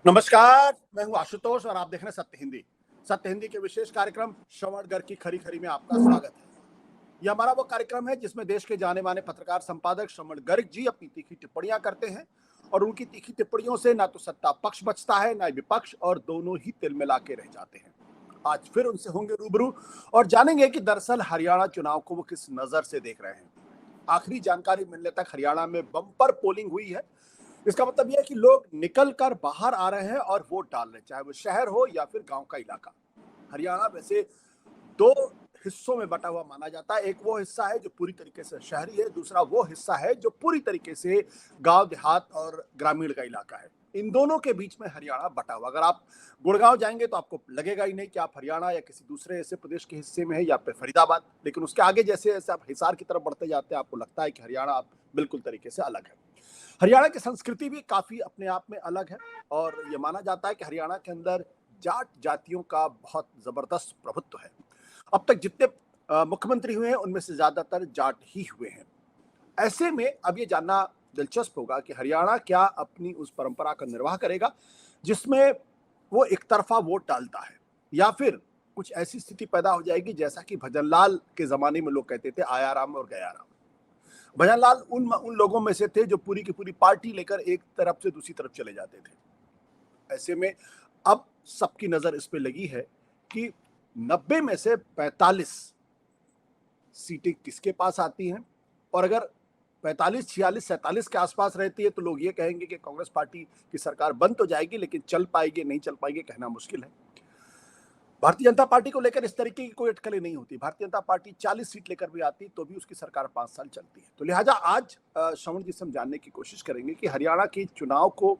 नमस्कार, मैं हूं आशुतोष और आप देख रहे हैं सत्य हिंदी। सत्य हिंदी के विशेष कार्यक्रम श्रवणगढ़ की खरी खरी में आपका स्वागत है। यह हमारा वो कार्यक्रम है जिसमें देश के जाने माने पत्रकार संपादक श्रवण गर्ग जी अपनी तीखी टिप्पणियां करते हैं और उनकी तीखी टिप्पणियों से ना तो सत्ता पक्ष बचता है ना विपक्ष, और दोनों ही तिलमिला के रह जाते हैं। आज फिर उनसे होंगे रूबरू और जानेंगे कि दरअसल हरियाणा चुनाव को वो किस नजर से देख रहे हैं। आखिरी जानकारी मिलने तक हरियाणा में बम्पर पोलिंग हुई है। इसका मतलब यह है कि लोग निकल कर बाहर आ रहे हैं और वोट डाल रहे हैं, चाहे वो शहर हो या फिर गांव का इलाका। हरियाणा वैसे दो हिस्सों में बटा हुआ माना जाता है। एक वो हिस्सा है जो पूरी तरीके से शहरी है, दूसरा वो हिस्सा है जो पूरी तरीके से गांव देहात और ग्रामीण का इलाका है। इन दोनों के बीच में हरियाणा बटा हुआ। अगर आप गुड़गांव जाएंगे तो आपको लगेगा ही नहीं कि आप हरियाणा या किसी दूसरे ऐसे प्रदेश के हिस्से में है या फिर फरीदाबाद, लेकिन उसके आगे जैसे जैसे आप हिसार की तरफ बढ़ते जाते हैं आपको लगता है कि हरियाणा आप बिल्कुल तरीके से अलग है। हरियाणा की संस्कृति भी काफी अपने आप में अलग है और ये माना जाता है कि हरियाणा के अंदर जाट जातियों का बहुत जबरदस्त प्रभुत्व है। अब तक जितने मुख्यमंत्री हुए हैं उनमें से ज्यादातर जाट ही हुए हैं। ऐसे में अब ये जानना दिलचस्प होगा कि हरियाणा क्या अपनी उस परंपरा का निर्वाह करेगा जिसमें वो एक तरफा वोट डालता है, या फिर कुछ ऐसी स्थिति पैदा हो जाएगी जैसा कि भजनलाल के जमाने में लोग कहते थे आया राम और गया राम। भजनलाल उन लोगों में से थे जो पूरी की पूरी पार्टी लेकर एक तरफ से दूसरी तरफ चले जाते थे। ऐसे में अब सबकी नजर इस पे लगी है कि 90 में से 45 सीटें किसके पास आती हैं, और अगर 45, 46, 47 के आसपास रहती है तो लोग ये कहेंगे कि कांग्रेस पार्टी की सरकार बन तो जाएगी लेकिन चल पाएगी नहीं चल पाएगी कहना मुश्किल है। भारतीय जनता पार्टी को लेकर इस तरीके की कोई अटकलें नहीं होती। भारतीय जनता पार्टी 40 सीट लेकर भी आती तो भी उसकी सरकार 5 साल चलती है। तो लिहाजा आज श्रवण जी से हम जानने की कोशिश करेंगे कि हरियाणा के चुनाव को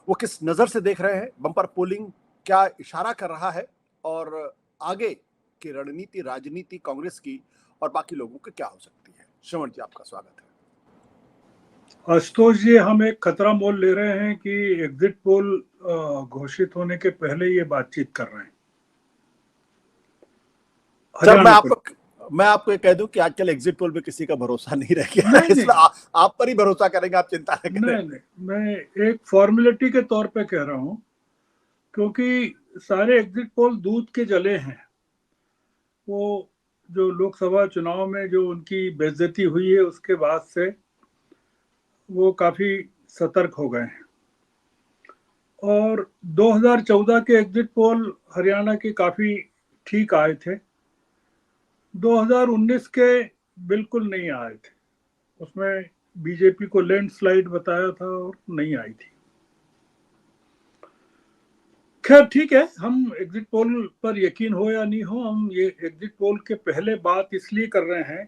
वो किस नजर से देख रहे हैं, बम्पर पोलिंग क्या इशारा कर रहा है, और आगे की रणनीति राजनीति कांग्रेस की और बाकी लोगों की क्या हो सकती है। श्रवण जी, आपका स्वागत है। आशुतोष जी, हम एक खतरा मोल ले रहे हैं कि एग्जिट पोल घोषित होने के पहले ये बातचीत कर रहे हैं हरियाणा को। मैं आपको ये कह दूं कि आजकल एग्जिट पोल पे किसी का भरोसा नहीं रह गया है, नहीं इसलिए आप पर ही भरोसा करेंगे, आप चिंता न करें। नहीं, मैं एक फॉर्मेलिटी के तौर पे कह रहा हूं, क्योंकि सारे एग्जिट पोल दूध के जले हैं। वो जो लोकसभा चुनाव में जो उनकी बेइज्जती हुई है उसके बाद से वो काफी सतर्क हो गए हैं। और 2014 के एग्जिट पोल हरियाणा के काफी ठीक आए थे। 2019 के बिल्कुल नहीं आए थे। उसमें बीजेपी को लैंडस्लाइड बताया था और नहीं आई थी। खैर ठीक है, हम एग्जिट पोल पर यकीन हो या नहीं हो, हम ये एग्जिट पोल के पहले बात इसलिए कर रहे हैं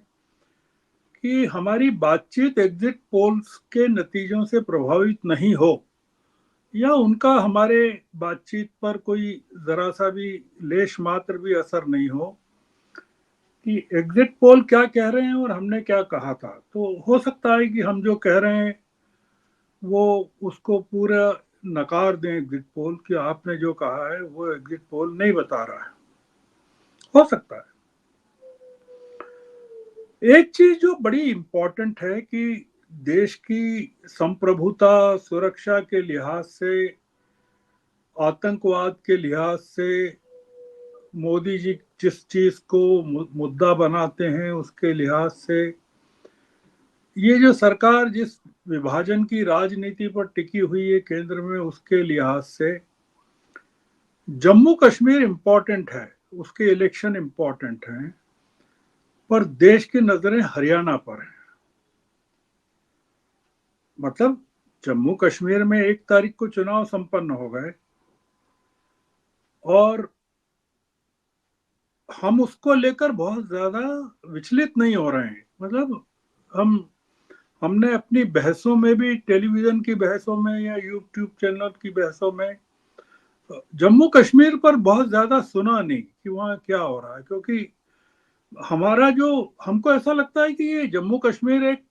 कि हमारी बातचीत एग्जिट पोल्स के नतीजों से प्रभावित नहीं हो, या उनका हमारे बातचीत पर कोई जरा सा भी लेश मात्र भी असर नहीं हो कि एग्जिट पोल क्या कह रहे हैं और हमने क्या कहा था। तो हो सकता है कि हम जो कह रहे हैं वो उसको पूरा नकार दें एग्जिट पोल, कि आपने जो कहा है वो एग्जिट पोल नहीं बता रहा है। हो सकता है। एक चीज जो बड़ी इंपॉर्टेंट है कि देश की संप्रभुता सुरक्षा के लिहाज से, आतंकवाद के लिहाज से, मोदी जी जिस चीज को मुद्दा बनाते हैं उसके लिहाज से, ये जो सरकार जिस विभाजन की राजनीति पर टिकी हुई है केंद्र में उसके लिहाज से, जम्मू कश्मीर इंपॉर्टेंट है, उसके इलेक्शन इंपॉर्टेंट हैं, पर देश की नजरें हरियाणा पर हैं। मतलब जम्मू कश्मीर में 1 तारीख को चुनाव संपन्न हो गए और हम उसको लेकर बहुत ज्यादा विचलित नहीं हो रहे हैं। मतलब हमने अपनी बहसों में भी, टेलीविजन की बहसों में या यूट्यूब चैनल की बहसों में, जम्मू कश्मीर पर बहुत ज्यादा सुना नहीं कि वहाँ क्या हो रहा है, क्योंकि हमारा जो, हमको ऐसा लगता है कि ये जम्मू कश्मीर एक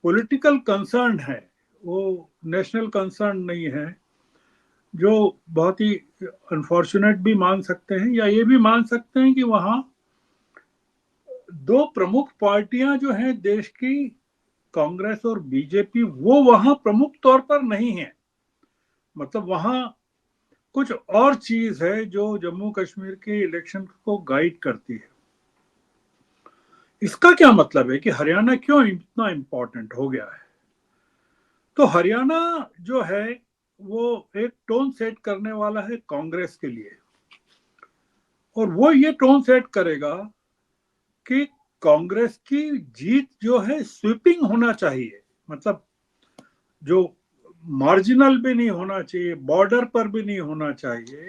पॉलिटिकल कंसर्न है, वो नेशनल कंसर्न नहीं है, जो बहुत ही अनफॉर्चुनेट भी मान सकते हैं, या ये भी मान सकते हैं कि वहाँ 2 प्रमुख पार्टियां जो हैं देश की, कांग्रेस और बीजेपी, वो वहां प्रमुख तौर पर नहीं है। मतलब वहां कुछ और चीज है जो जम्मू कश्मीर के इलेक्शन को गाइड करती है। इसका क्या मतलब है कि हरियाणा क्यों इतना इंपॉर्टेंट हो गया है? तो हरियाणा जो है वो एक टोन सेट करने वाला है कांग्रेस के लिए, और वो ये टोन सेट करेगा कि कांग्रेस की जीत जो है स्वीपिंग होना चाहिए। मतलब जो मार्जिनल भी नहीं होना चाहिए, बॉर्डर पर भी नहीं होना चाहिए।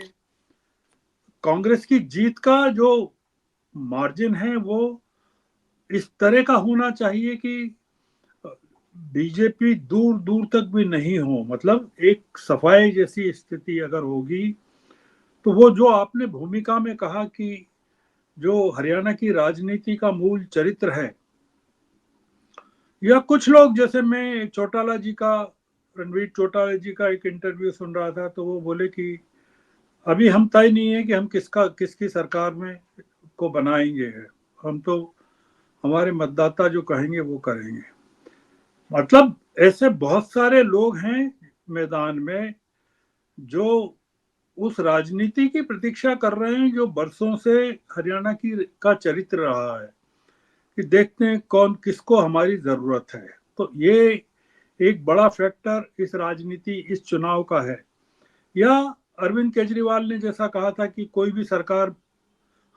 कांग्रेस की जीत का जो मार्जिन है वो इस तरह का होना चाहिए कि बीजेपी दूर दूर तक भी नहीं हो। मतलब एक सफाई जैसी स्थिति अगर होगी तो वो जो आपने भूमिका में कहा कि जो हरियाणा की राजनीति का मूल चरित्र है, या कुछ लोग जैसे मैं चौटाला जी का, रणवीर चौटाला जी का एक इंटरव्यू सुन रहा था, तो वो बोले कि अभी हम तय नहीं है कि हम किसकी सरकार में को बनाएंगे। हम तो हमारे मतदाता जो कहेंगे वो करेंगे। मतलब ऐसे बहुत सारे लोग हैं मैदान में जो उस राजनीति की प्रतीक्षा कर रहे हैं जो बरसों से हरियाणा की का चरित्र रहा है, कि देखते हैं कौन किसको हमारी जरूरत है। तो ये एक बड़ा फैक्टर इस राजनीति इस चुनाव का है। या अरविंद केजरीवाल ने जैसा कहा था कि कोई भी सरकार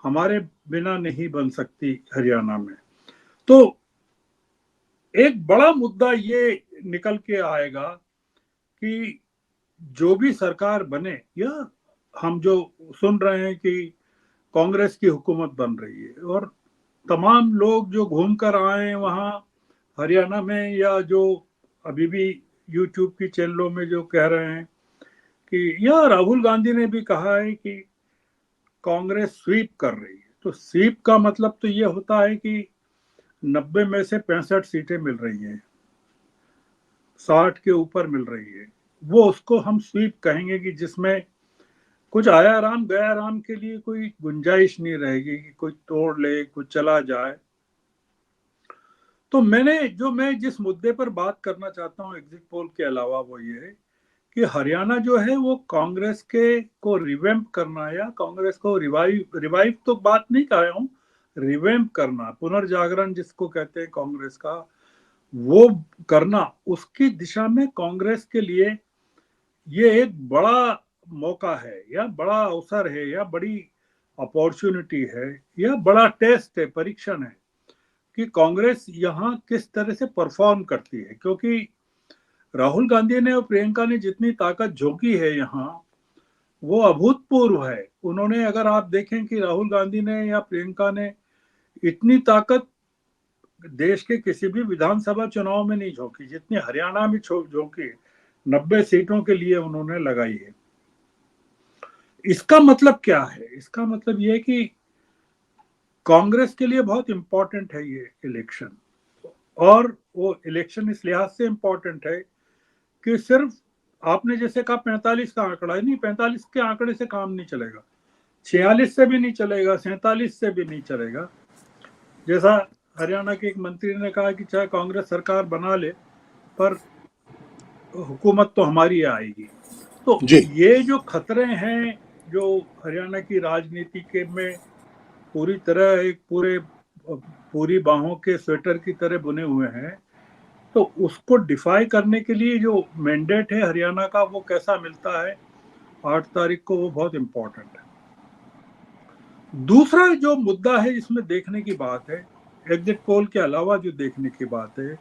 हमारे बिना नहीं बन सकती हरियाणा में। तो एक बड़ा मुद्दा ये निकल के आएगा कि जो भी सरकार बने, या हम जो सुन रहे हैं कि कांग्रेस की हुकूमत बन रही है, और तमाम लोग जो घूम कर आए हैं वहाँ हरियाणा में, या जो अभी भी यूट्यूब की चैनलों में जो कह रहे हैं कि, या राहुल गांधी ने भी कहा है कि कांग्रेस स्वीप कर रही है। तो स्वीप का मतलब तो ये होता है कि 90 में से 65 सीटें मिल रही हैं, 60 के ऊपर मिल रही है, वो उसको हम स्वीप कहेंगे कि जिसमें कुछ आया राम गया राम के लिए कोई गुंजाइश नहीं रहेगी कि कोई तोड़ ले कुछ चला जाए। तो मैं जिस मुद्दे पर बात करना चाहता हूँ एग्जिट पोल के अलावा, वो ये है कि हरियाणा जो है वो कांग्रेस के को रिवैम्प करना, या कांग्रेस को रिवाइव रिवाइव तो बात नहीं कर रहा हूँ, रिवैम्प करना, पुनर्जागरण जिसको कहते हैं कांग्रेस का, वो करना, उसकी दिशा में कांग्रेस के लिए ये एक बड़ा मौका है, या बड़ा अवसर है, या बड़ी अपॉर्चुनिटी है, या बड़ा टेस्ट है, परीक्षण है कि कांग्रेस यहाँ किस तरह से परफॉर्म करती है। क्योंकि राहुल गांधी ने और प्रियंका ने जितनी ताकत झोंकी है यहाँ, वो अभूतपूर्व है। उन्होंने, अगर आप देखें कि राहुल गांधी ने या प्रियंका ने इतनी ताकत देश के किसी भी विधानसभा चुनाव में नहीं झोंकी जितनी हरियाणा में झोंकी है। 90 सीटों के लिए उन्होंने लगाई है। इसका मतलब क्या है? इसका मतलब यह है कि कांग्रेस के लिए बहुत इंपॉर्टेंट है ये इलेक्शन। और वो इलेक्शन इस लिहाज से इंपॉर्टेंट है कि सिर्फ आपने जैसे कहा 45 का आंकड़ा है, नहीं, 45 के आंकड़े से काम नहीं चलेगा, 46 से भी नहीं चलेगा, 47 से भी नहीं चलेगा। जैसा हरियाणा के एक मंत्री ने कहा कि चाहे कांग्रेस सरकार बना ले पर हुकूमत तो हमारी आएगी। तो जी। ये जो खतरे हैं जो हरियाणा की राजनीति के में पूरी तरह एक पूरी बाहों के स्वेटर की तरह बुने हुए हैं, तो उसको डिफाई करने के लिए जो मैंडेट है हरियाणा का वो कैसा मिलता है 8 तारीख को, वो बहुत इंपॉर्टेंट है। दूसरा जो मुद्दा है इसमें देखने की बात है, एग्जिट पोल के अलावा जो देखने की बात है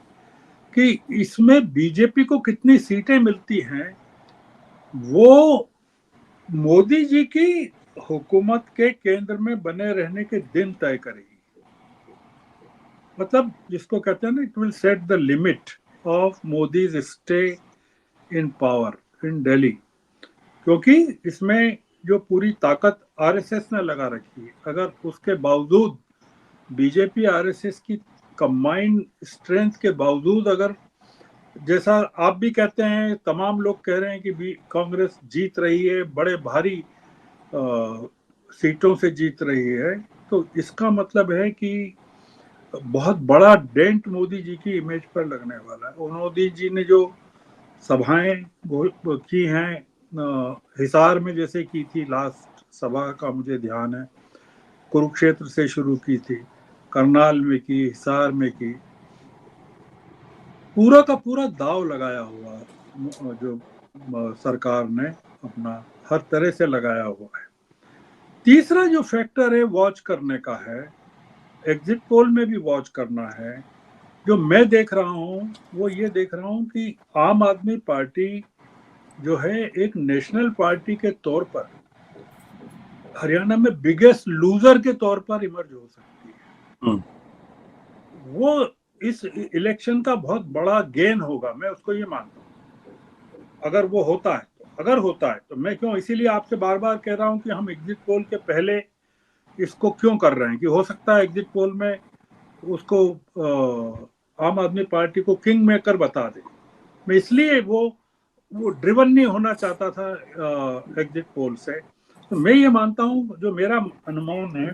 कि इसमें बीजेपी को कितनी सीटें मिलती हैं, वो मोदी जी की हुकूमत के केंद्र में बने रहने के दिन तय करेगी। मतलब जिसको कहते हैं ना, it will set the limit of Modi's stay in power in Delhi. क्योंकि इसमें जो पूरी ताकत आरएसएस ने लगा रखी है, अगर उसके बावजूद बीजेपी आरएसएस की कंबाइंड स्ट्रेंथ के बावजूद, अगर जैसा आप भी कहते हैं, तमाम लोग कह रहे हैं कि कांग्रेस जीत रही है, बड़े भारी सीटों से जीत रही है, तो इसका मतलब है कि बहुत बड़ा डेंट मोदी जी की इमेज पर लगने वाला है। मोदी जी ने जो सभाएं की हैं हिसार में जैसे की थी लास्ट सभा का मुझे ध्यान है, कुरुक्षेत्र से शुरू की थी, करनाल में की, हिसार में की, पूरा का पूरा दाव लगाया हुआ जो सरकार ने अपना हर तरह से लगाया हुआ है। तीसरा जो फैक्टर है वॉच करने का है, एग्जिट पोल में भी वॉच करना है। जो मैं देख रहा हूं वो ये देख रहा हूं कि आम आदमी पार्टी जो है एक नेशनल पार्टी के तौर पर हरियाणा में बिगेस्ट लूजर के तौर पर इमर्ज हो सकती है। वो इस इलेक्शन का बहुत बड़ा गेन होगा, मैं उसको ये मानता हूँ, अगर वो होता है तो। अगर होता है तो मैं क्यों, इसीलिए आपसे बार बार कह रहा हूं कि हम एग्जिट पोल के पहले इसको क्यों कर रहे हैं, कि हो सकता है एग्जिट पोल में उसको आम आदमी पार्टी को किंग मेकर बता दे। मैं इसलिए वो ड्रिवन नहीं होना चाहता था एग्जिट पोल से। तो मैं ये मानता हूँ, जो मेरा अनुमान है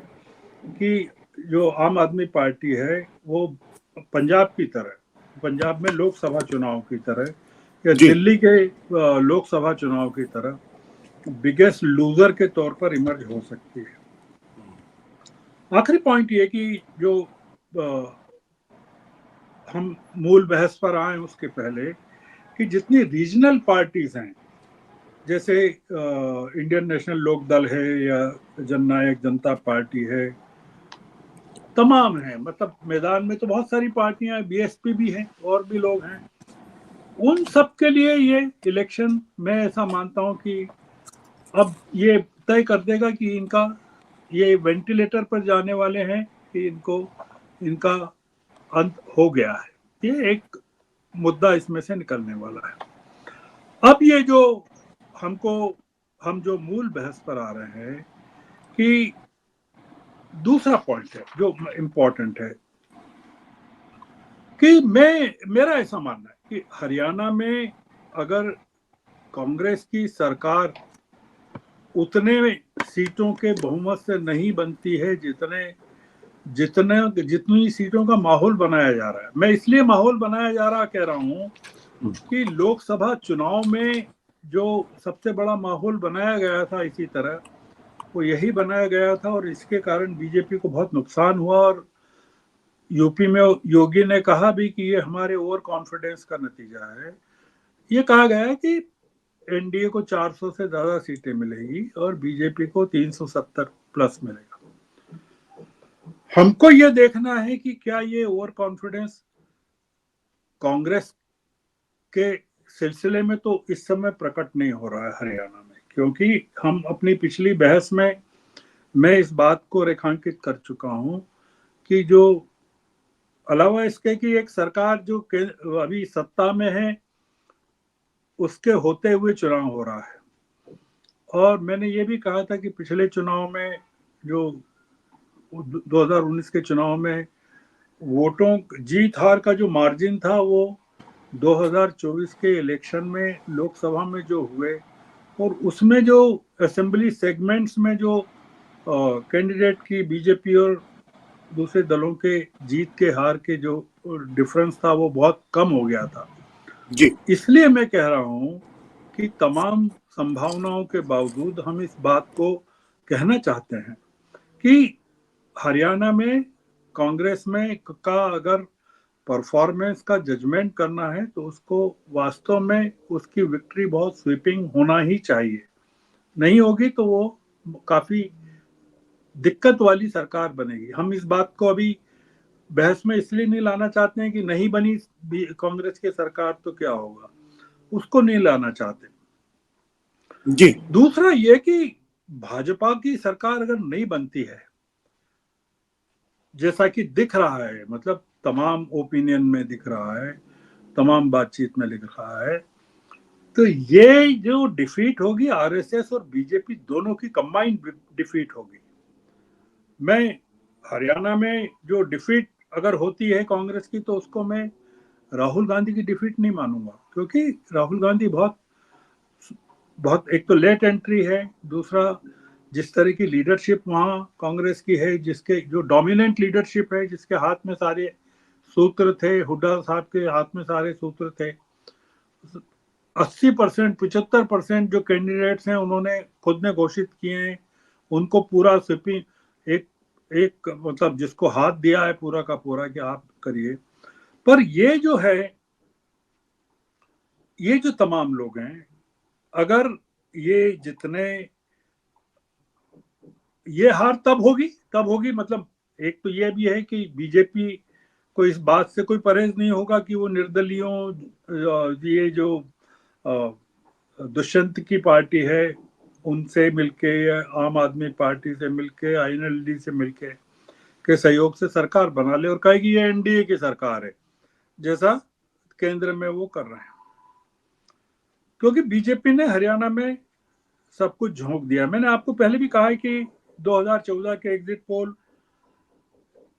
कि जो आम आदमी पार्टी है वो पंजाब की तरह, पंजाब में लोकसभा चुनाव की तरह या जी। दिल्ली के लोकसभा चुनाव की तरह बिगेस्ट लूजर के तौर पर इमर्ज हो सकती है। आखिरी पॉइंट ये कि जो हम मूल बहस पर आए उसके पहले, कि जितनी रीजनल पार्टीज हैं, जैसे इंडियन नेशनल लोक दल है या जननायक जनता पार्टी है, तमाम है, मतलब मैदान में तो बहुत सारी पार्टियां हैं, बीएसपी भी है और भी लोग हैं। उन सब के लिए ये इलेक्शन, मैं ऐसा मानता हूं कि अब ये तय कर देगा कि इनका ये वेंटिलेटर पर जाने वाले हैं कि इनको इनका अंत हो गया है। ये एक मुद्दा इसमें से निकलने वाला है। अब ये जो हम जो मूल बहस पर आ रहे हैं, कि दूसरा पॉइंट है जो इम्पोर्टेंट है, कि मेरा ऐसा मानना है कि हरियाणा में अगर कांग्रेस की सरकार उतने सीटों के बहुमत से नहीं बनती है जितनी सीटों का माहौल बनाया जा रहा है। मैं इसलिए माहौल बनाया जा रहा कह रहा हूं कि लोकसभा चुनाव में जो सबसे बड़ा माहौल बनाया गया था इसी तरह, वो यही बनाया गया था, और इसके कारण बीजेपी को बहुत नुकसान हुआ। और यूपी में योगी ने कहा भी कि ये हमारे ओवर कॉन्फिडेंस का नतीजा है। ये कहा गया है कि एनडीए को 400 से ज्यादा सीटें मिलेगी और बीजेपी को 370 प्लस मिलेगा। हमको ये देखना है कि क्या ये ओवर कॉन्फिडेंस कांग्रेस के सिलसिले में तो इस समय प्रकट नहीं हो रहा है हरियाणा में, क्योंकि हम अपनी पिछली बहस में मैं इस बात को रेखांकित कर चुका हूं कि जो अलावा इसके कि एक सरकार जो अभी सत्ता में है उसके होते हुए चुनाव हो रहा है, और मैंने ये भी कहा था कि पिछले चुनाव में जो 2019 के चुनाव में वोटों जीत हार का जो मार्जिन था वो 2024 के इलेक्शन में लोकसभा में जो हुए, और उसमें जो असेंबली सेगमेंट्स में जो कैंडिडेट की बीजेपी और दूसरे दलों के जीत के हार के जो डिफरेंस था वो बहुत कम हो गया था। जी। इसलिए मैं कह रहा हूं कि तमाम संभावनाओं के बावजूद हम इस बात को कहना चाहते हैं कि हरियाणा में कांग्रेस में का अगर परफॉर्मेंस का जजमेंट करना है तो उसको वास्तव में उसकी विक्ट्री बहुत स्वीपिंग होना ही चाहिए। नहीं होगी तो वो काफी दिक्कत वाली सरकार बनेगी। हम इस बात को अभी बहस में इसलिए नहीं लाना चाहते हैं कि नहीं बनी कांग्रेस की सरकार तो क्या होगा, उसको नहीं लाना चाहते। जी। दूसरा ये कि भाजपा की सरकार अगर नहीं बनती है, जैसा कि दिख रहा है, मतलब तमाम ओपिनियन में दिख रहा है, तमाम बातचीत में लिख रहा है, तो ये जो डिफीट होगी आरएसएस और बीजेपी दोनों की कंबाइंड डिफीट होगी। मैं हरियाणा में जो डिफीट अगर होती है कांग्रेस की तो उसको मैं राहुल गांधी की डिफीट नहीं मानूंगा, क्योंकि राहुल गांधी बहुत बहुत, एक तो लेट एंट्री है, दूसरा जिस तरह की लीडरशिप वहाँ कांग्रेस की है, जिसके जो डोमिनेंट लीडरशिप है, जिसके हाथ में सारे सूत्र थे, हुड्डा साहब के हाथ में सारे सूत्र थे, 80%, 75% जो कैंडिडेट्स हैं उन्होंने खुद ने घोषित किए हैं, उनको पूरा स्वीपिंग एक एक मतलब जिसको हाथ दिया है पूरा का पूरा कि आप करिए। पर ये जो तमाम लोग हैं, अगर ये जितने ये हार तब होगी मतलब एक तो ये भी है कि बीजेपी को इस बात से कोई परहेज नहीं होगा कि वो निर्दलियों ये जो दुष्यंत की पार्टी है उनसे मिलके या आम आदमी पार्टी से मिलके आईएनएलडी से मिलके के सहयोग से सरकार बना ले और कहेगी ये एनडीए की सरकार है, जैसा केंद्र में वो कर रहे हैं। क्योंकि बीजेपी ने हरियाणा में सब कुछ झोंक दिया। मैंने आपको पहले भी कहा है कि 2014 के एग्जिट पोल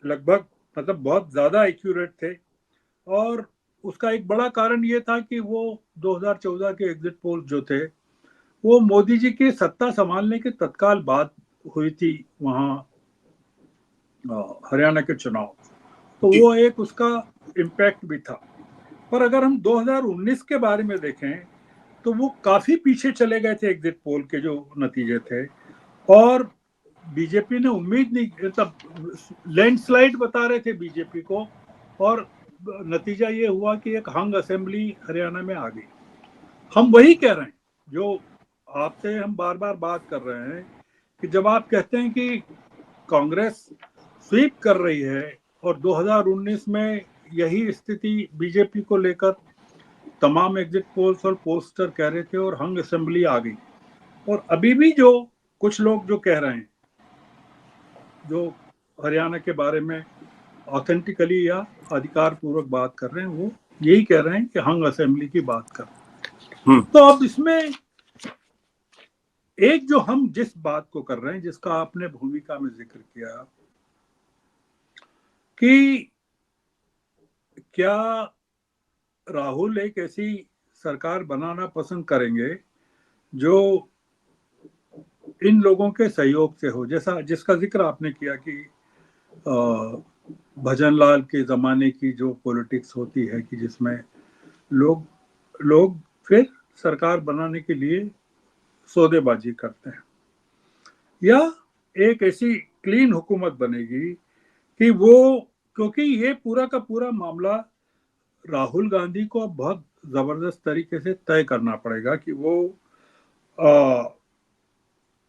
लगभग मतलब बहुत ज्यादा एक्यूरेट थे, और उसका एक बड़ा कारण ये था कि वो 2014 के एग्जिट पोल जो थे वो मोदी जी के सत्ता संभालने के तत्काल बाद हुई थी वहां हरियाणा के चुनाव, तो जी। वो एक उसका इम्पैक्ट भी था। पर अगर हम 2019 के बारे में देखें तो वो काफी पीछे चले गए थे एग्जिट पोल के जो नतीजे थे, और बीजेपी ने उम्मीद नहीं मतलब लैंडस्लाइड बता रहे थे बीजेपी को, और नतीजा ये हुआ कि एक हंग असेंबली हरियाणा में आ गई। हम वही कह रहे हैं जो आपसे हम बार बार बात कर रहे हैं कि जब आप कहते हैं कि कांग्रेस स्वीप कर रही है और 2019 में यही स्थिति बीजेपी को लेकर तमाम एग्जिट पोल्स और पोस्टर कह रहे थे और हंग असेंबली आ गई, और अभी भी जो कुछ लोग जो कह रहे हैं जो हरियाणा के बारे में ऑथेंटिकली या अधिकार पूर्वक बात कर रहे हैं वो यही कह रहे हैं कि हंग असेंबली की बात कर रहे हैं। तो अब इसमें एक जो हम जिस बात को कर रहे हैं जिसका आपने भूमिका में जिक्र किया कि क्या राहुल एक ऐसी सरकार बनाना पसंद करेंगे जो इन लोगों के सहयोग से हो, जैसा जिसका जिक्र आपने किया कि भजन लाल के जमाने की जो पॉलिटिक्स होती है कि जिसमें लोग लोग फिर सरकार बनाने के लिए सौदेबाजी करते हैं, या एक ऐसी क्लीन हुकूमत बनेगी कि वो, क्योंकि ये पूरा का पूरा मामला राहुल गांधी को अब बहुत जबरदस्त तरीके से तय करना पड़ेगा कि आ,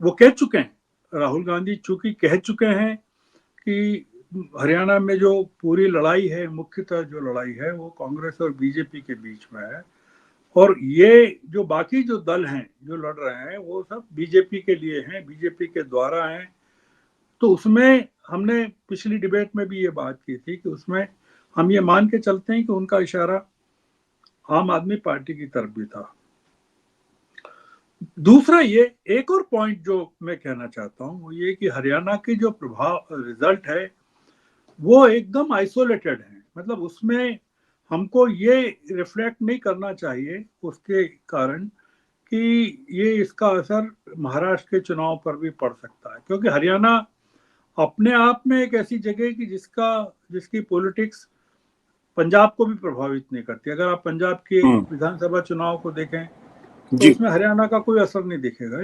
वो कह चुके हैं, राहुल गांधी चूंकि कह चुके हैं कि हरियाणा में जो पूरी लड़ाई है, मुख्यतः जो लड़ाई है वो कांग्रेस और बीजेपी के बीच में है, और ये जो बाकी जो दल हैं जो लड़ रहे हैं वो सब बीजेपी के लिए हैं, बीजेपी के द्वारा हैं। तो उसमें हमने पिछली डिबेट में भी ये बात की थी कि उसमें हम ये मान के चलते हैं कि उनका इशारा आम आदमी पार्टी की तरफ भी था। दूसरा ये एक और पॉइंट जो मैं कहना चाहता हूं वो ये कि हरियाणा की जो प्रभाव रिजल्ट है वो एकदम आइसोलेटेड है, मतलब उसमें हमको ये रिफ्लेक्ट नहीं करना चाहिए उसके कारण कि ये इसका असर महाराष्ट्र के चुनाव पर भी पड़ सकता है, क्योंकि हरियाणा अपने आप में एक ऐसी जगह है कि जिसकी पॉलिटिक्स पंजाब को भी प्रभावित नहीं करती। अगर आप पंजाब के विधानसभा चुनाव को देखें तो जी। उसमें हरियाणा का कोई असर नहीं दिखेगा,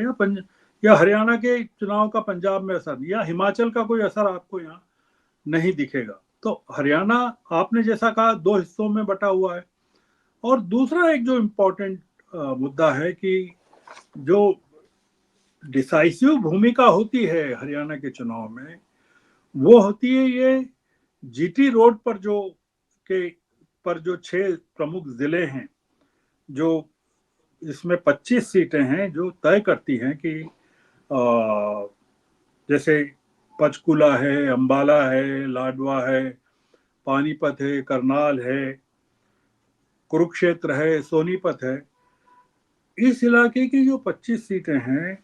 या हरियाणा के चुनाव का पंजाब में असर, या हिमाचल का कोई असर आपको यहाँ नहीं दिखेगा। तो हरियाणा आपने जैसा कहा दो हिस्सों में बटा हुआ है। और दूसरा एक जो इम्पोर्टेंट मुद्दा है कि जो डिसाइसिव भूमिका होती है हरियाणा के चुनाव में वो होती है ये जीटी रोड पर के जो 6 प्रमुख जिले हैं, जो इसमें 25 सीटें हैं जो तय करती हैं कि जैसे पंचकुला है, अंबाला है, लाडवा है, पानीपत है, करनाल है, कुरुक्षेत्र है, सोनीपत है। इस इलाके की जो 25 सीटें हैं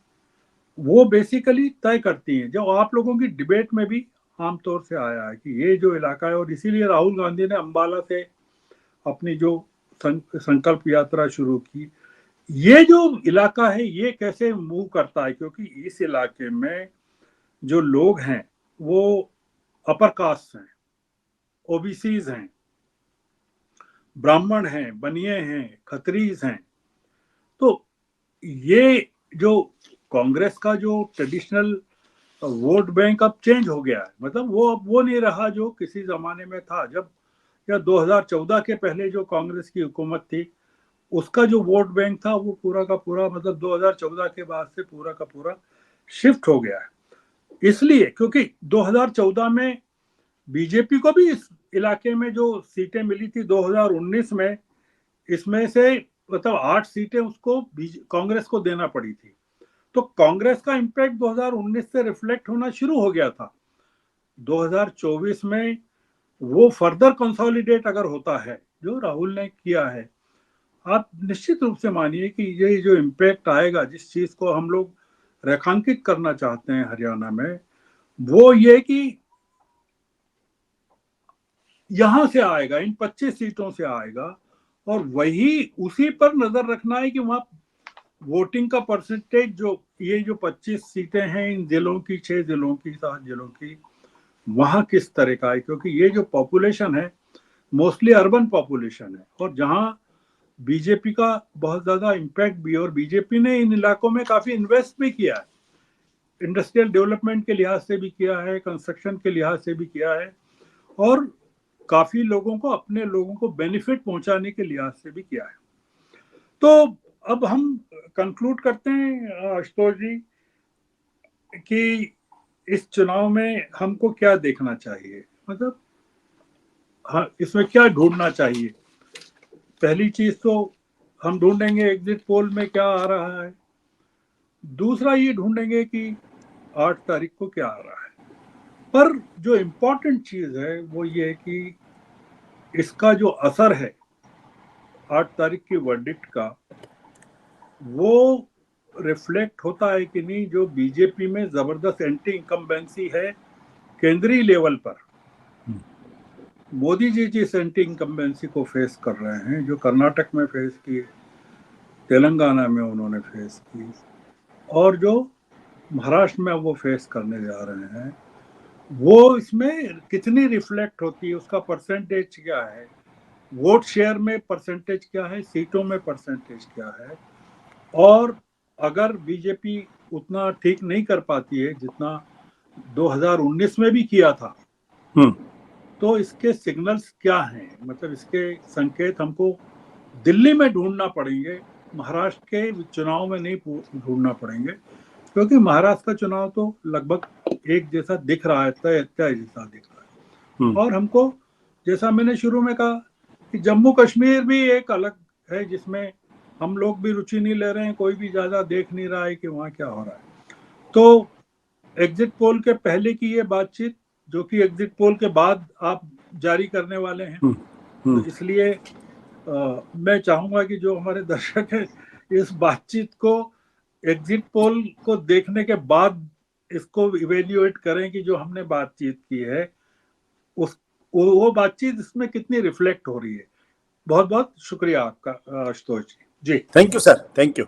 वो बेसिकली तय करती हैं, जो आप लोगों की डिबेट में भी आमतौर से आया है कि ये जो इलाका है, और इसीलिए राहुल गांधी ने अंबाला से अपनी जो संकल्प यात्रा शुरू की। ये जो इलाका है ये कैसे मूव करता है, क्योंकि इस इलाके में जो लोग हैं वो अपर कास्ट हैं, ओबीसीज हैं, ब्राह्मण हैं, बनिए हैं, खत्रीज हैं, तो ये जो कांग्रेस का जो ट्रेडिशनल वोट बैंक अब चेंज हो गया है, मतलब वो अब वो नहीं रहा जो किसी जमाने में था, जब या 2014 के पहले जो कांग्रेस की हुकूमत थी उसका जो वोट बैंक था वो पूरा का पूरा मतलब 2014 के बाद से पूरा का पूरा शिफ्ट हो गया है। इसलिए क्योंकि 2014 में बीजेपी को भी इस इलाके में जो सीटें मिली थी 2019 में, इसमें से मतलब 8 सीटें उसको कांग्रेस को देना पड़ी थी। तो कांग्रेस का इम्पैक्ट 2019 से रिफ्लेक्ट होना शुरू हो गया था। 2024 में वो फर्दर कंसोलिडेट अगर होता है जो राहुल ने किया है, आप निश्चित रूप से मानिए कि ये जो इम्पैक्ट आएगा, जिस चीज को हम लोग रेखांकित करना चाहते हैं हरियाणा में, वो ये कि यहां से आएगा, इन 25 सीटों से आएगा। और वही उसी पर नजर रखना है कि वहां वोटिंग का परसेंटेज जो ये जो 25 सीटें हैं इन जिलों की, 6 जिलों की, 7 जिलों की, वहां किस तरह का है, क्योंकि ये जो पॉपुलेशन है मोस्टली अर्बन पॉपुलेशन है और जहां बीजेपी का बहुत ज्यादा इम्पैक्ट भी है और बीजेपी ने इन इलाकों में काफी इन्वेस्ट भी किया है, इंडस्ट्रियल डेवलपमेंट के लिहाज से भी किया है, कंस्ट्रक्शन के लिहाज से भी किया है और काफी लोगों को, अपने लोगों को बेनिफिट पहुंचाने के लिहाज से भी किया है। तो अब हम कंक्लूड करते हैं आशुतोष जी कि इस चुनाव में हमको क्या देखना चाहिए, मतलब हाँ इसमें क्या ढूंढना चाहिए। पहली चीज तो हम ढूंढेंगे एग्जिट पोल में क्या आ रहा है, दूसरा ये ढूंढेंगे कि 8 तारीख को क्या आ रहा है। पर जो इम्पोर्टेंट चीज है वो ये है कि इसका जो असर है 8 तारीख की वर्डिक्ट का, वो रिफ्लेक्ट होता है कि नहीं जो बीजेपी में जबरदस्त एंटी इनकम्बेंसी है केंद्रीय लेवल पर। मोदी जी जिस एंटी इनकम्बेंसी को फेस कर रहे हैं, जो कर्नाटक में फेस की, तेलंगाना में उन्होंने फेस की और जो महाराष्ट्र में वो फेस करने जा रहे हैं, वो इसमें कितनी रिफ्लेक्ट होती है, उसका परसेंटेज क्या है, वोट शेयर में परसेंटेज क्या है, सीटों में परसेंटेज क्या है। और अगर बीजेपी उतना ठीक नहीं कर पाती है जितना 2019 में भी किया था, तो इसके सिग्नल्स क्या हैं, मतलब इसके संकेत हमको दिल्ली में ढूंढना पड़ेंगे, महाराष्ट्र के चुनाव में नहीं ढूंढना पड़ेंगे, क्योंकि महाराष्ट्र का चुनाव तो लगभग एक जैसा दिख रहा है, तय जैसा दिख रहा है। और हमको, जैसा मैंने शुरू में कहा कि जम्मू कश्मीर भी एक अलग है जिसमें हम लोग भी रुचि नहीं ले रहे हैं, कोई भी ज्यादा देख नहीं रहा है कि वहाँ क्या हो रहा है। तो एग्जिट पोल के पहले की ये बातचीत, जो कि एग्जिट पोल के बाद आप जारी करने वाले हैं, तो इसलिए मैं चाहूंगा कि जो हमारे दर्शक हैं इस बातचीत को एग्जिट पोल को देखने के बाद इसको इवेल्युएट करें कि जो हमने बातचीत की है उस वो बातचीत इसमें कितनी रिफ्लेक्ट हो रही है। बहुत बहुत शुक्रिया आपका Ashutosh ji. Thank you sir, thank you.